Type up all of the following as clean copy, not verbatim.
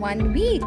1 week.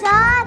7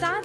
7